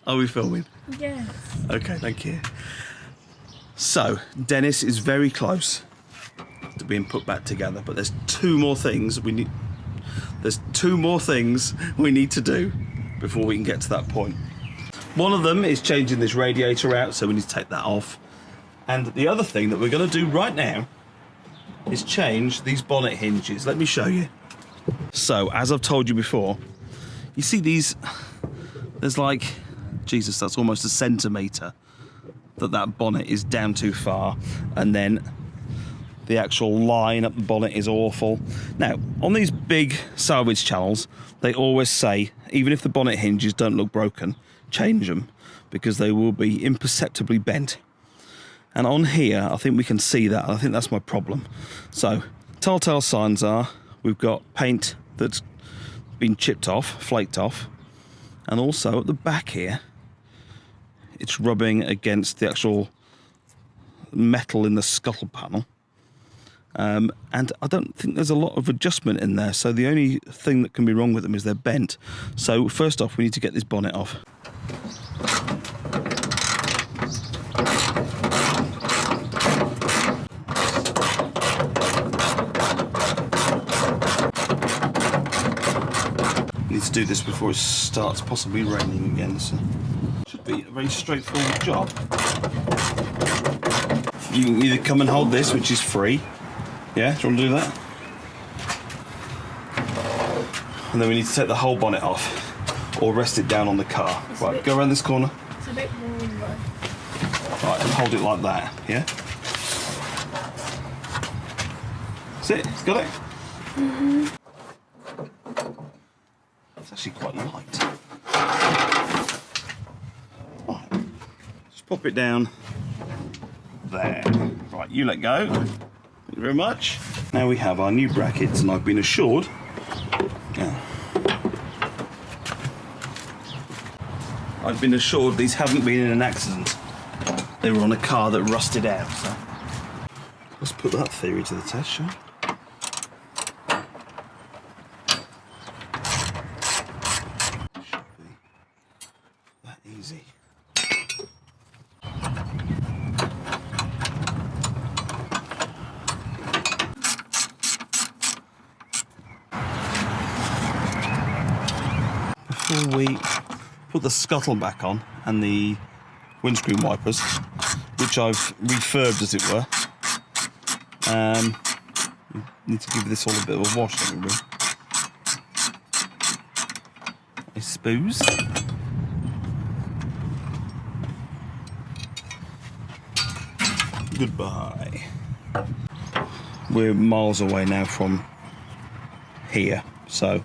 Are we filming? Yes. Okay, thank you. So, Dennis is very close to being put back together, but there's two more things we need. There's two more things we need to do before we can get to that point. One of them is changing this radiator out, so we need to take that off. And the other thing that we're going to do right now is change these bonnet hinges. Let me show you. So, as I've told you before, you see these, there's like, Jesus, that's almost a centimetre that bonnet is down too far, and then the actual line up the bonnet is awful. Now, on these big salvage channels, they always say, even if the bonnet hinges don't look broken, change them, because they will be imperceptibly bent. And on here, I think we can see that. I think that's my problem. So, telltale signs are, we've got paint that's been chipped off, flaked off, and also at the back here, it's rubbing against the actual metal in the scuttle panel. And I don't think there's a lot of adjustment in there, so the only thing that can be wrong with them is they're bent. So first off, we need to get this bonnet off. Need to do this before it starts possibly raining again, so should be a very straightforward job. You can either come and hold this, which is free. Yeah, do you want to do that? And then we need to take the whole bonnet off, or rest it down on the car. Right, go around this corner. It's a bit warm though. Right, and hold it like that, yeah? That's it, got it? Mm-hmm. It's actually quite light. Right, just pop it down there. Right, you let go. Thank you very much. Now we have our new brackets, and I've been assured. Yeah. I've been assured these haven't been in an accident. They were on a car that rusted out. So let's put that theory to the test, shall we? Should be that easy. Before we put the scuttle back on and the windscreen wipers, which I've refurbed as it were, need to give this all a bit of a wash, don't we? I suppose. Goodbye. We're miles away now from here, so.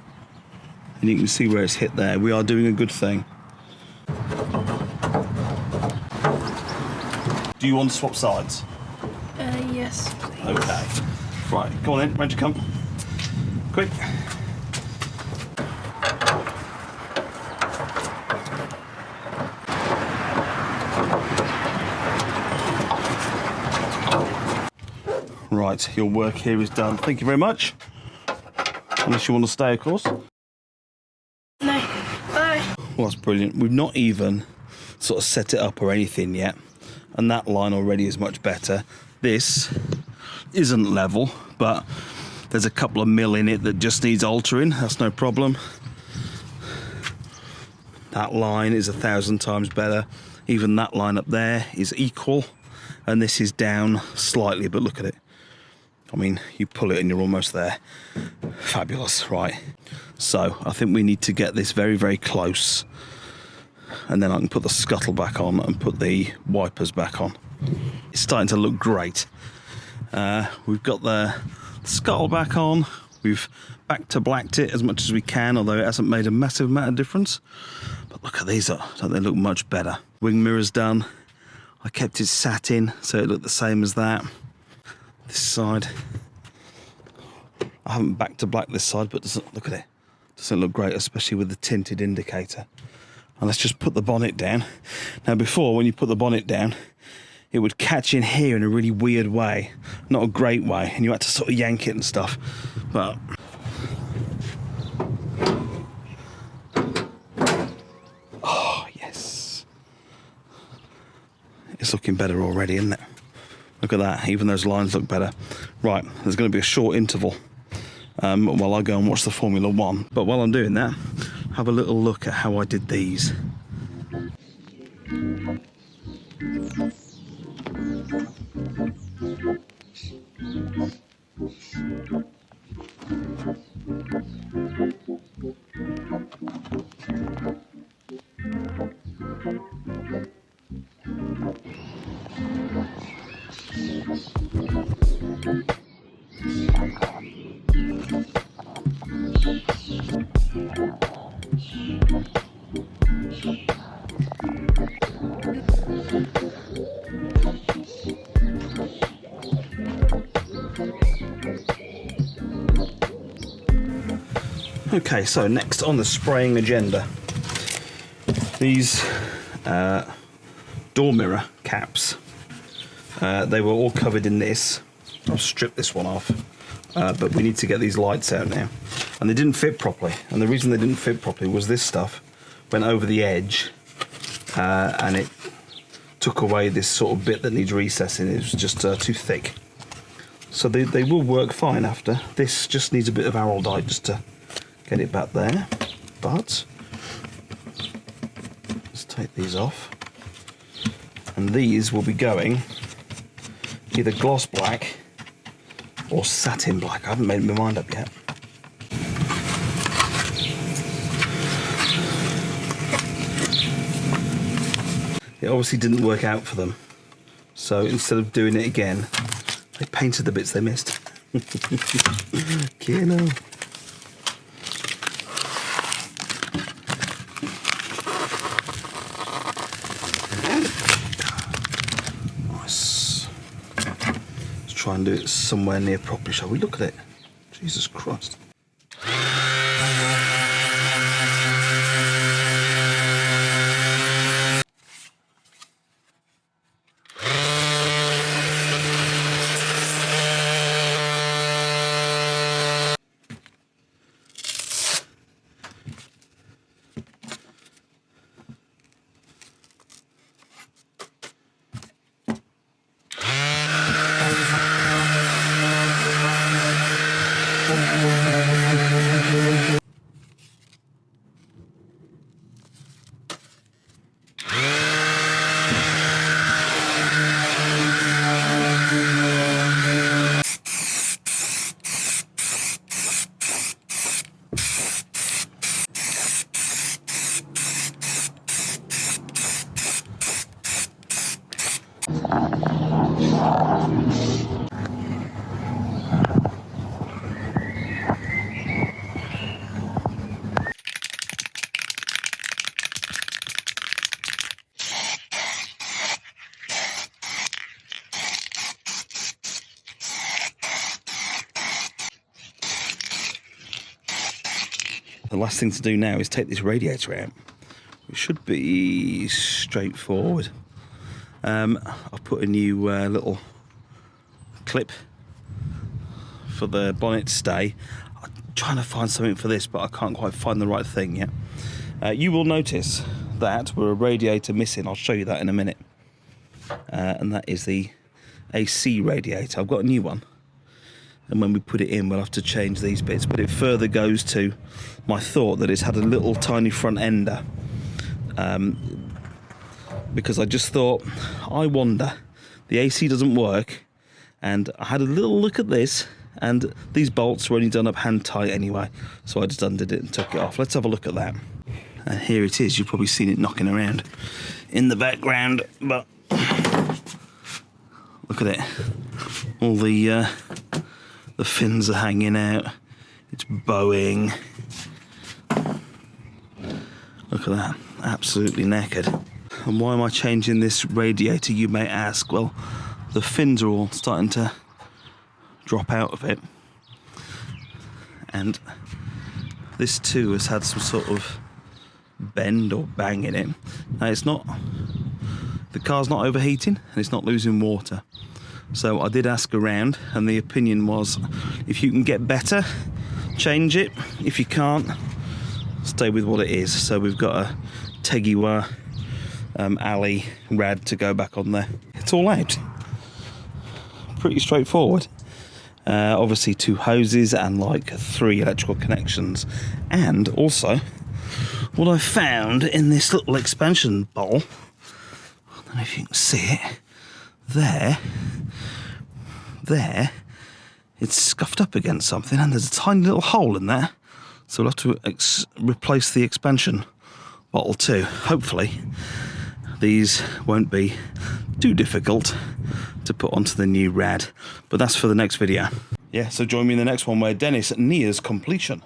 And you can see where it's hit there. We are doing a good thing. Do you want to swap sides? Yes, please. Okay. Right, go on then. Round you come. Quick. Right, your work here is done. Thank you very much. Unless you want to stay, of course. No. Bye. Well, that's brilliant. We've not even sort of set it up or anything yet, and that line already is much better. This isn't level, but there's a couple of mil in it that just needs altering. That's no problem. That line is 1,000 times better. Even that line up there is equal, and this is down slightly, but look at it. I mean, you pull it and you're almost there. Fabulous, right? So I think we need to get this very, very close, and then I can put the scuttle back on and put the wipers back on. It's starting to look great. We've got the scuttle back on. We've back to blacked it as much as we can, although it hasn't made a massive amount of difference. But look at these, don't they look much better? Wing mirror's done. I kept it satin, so it looked the same as that. This side, I haven't back to black this side, but look at it. Doesn't look great, especially with the tinted indicator. And let's just put the bonnet down. Now before, when you put the bonnet down, it would catch in here in a really weird way, not a great way, and you had to sort of yank it and stuff. But oh yes, It's looking better already, isn't it? Look at that, even those lines look better. Right, there's going to be a short interval while I go and watch the Formula 1. But while I'm doing that, have a little look at how I did these. Okay, so next on the spraying agenda, these door mirror caps, they were all covered in this. I'll strip this one off, but we need to get these lights out now. And they didn't fit properly, and the reason they didn't fit properly was this stuff went over the edge and it took away this sort of bit that needs recessing. It was just too thick. So they will work fine after. This just needs a bit of araldite just to get it back there, but let's take these off, and these will be going either gloss black or satin black. I haven't made my mind up yet. It obviously didn't work out for them, so instead of doing it again, they painted the bits they missed. Okay, no. Try and do it somewhere near properly, shall we? Look at it. Jesus Christ. The last thing to do now is take this radiator out. It should be straightforward. I've put a new little clip for the bonnet to stay. I'm trying to find something for this, but I can't quite find the right thing yet. You will notice that we're a radiator missing. I'll show you that in a minute. And that is the AC radiator. I've got a new one. And when we put it in, we'll have to change these bits. But it further goes to my thought that it's had a little tiny front ender. Because I just thought, I wonder, the AC doesn't work. And I had a little look at this, and these bolts were only done up hand tight anyway. So I just undid it and took it off. Let's have a look at that. And here it is. You've probably seen it knocking around in the background. But look at it. All the fins are hanging out. It's bowing. Look at that, absolutely knackered. And why am I changing this radiator, you may ask? Well, the fins are all starting to drop out of it. And this too has had some sort of bend or bang in it. Now it's not, the car's not overheating and it's not losing water. So I did ask around, and the opinion was, if you can get better, change it. If you can't, stay with what it is. So we've got a Tegiwa alley rad to go back on there. It's all out. Pretty straightforward. Obviously 2 hoses and like 3 electrical connections. And also, what I found in this little expansion bowl, I don't know if you can see it, there, it's scuffed up against something and there's a tiny little hole in there. So we'll have to replace the expansion bottle too. Hopefully these won't be too difficult to put onto the new rad, but that's for the next video. Yeah, so join me in the next one where Dennis nears completion.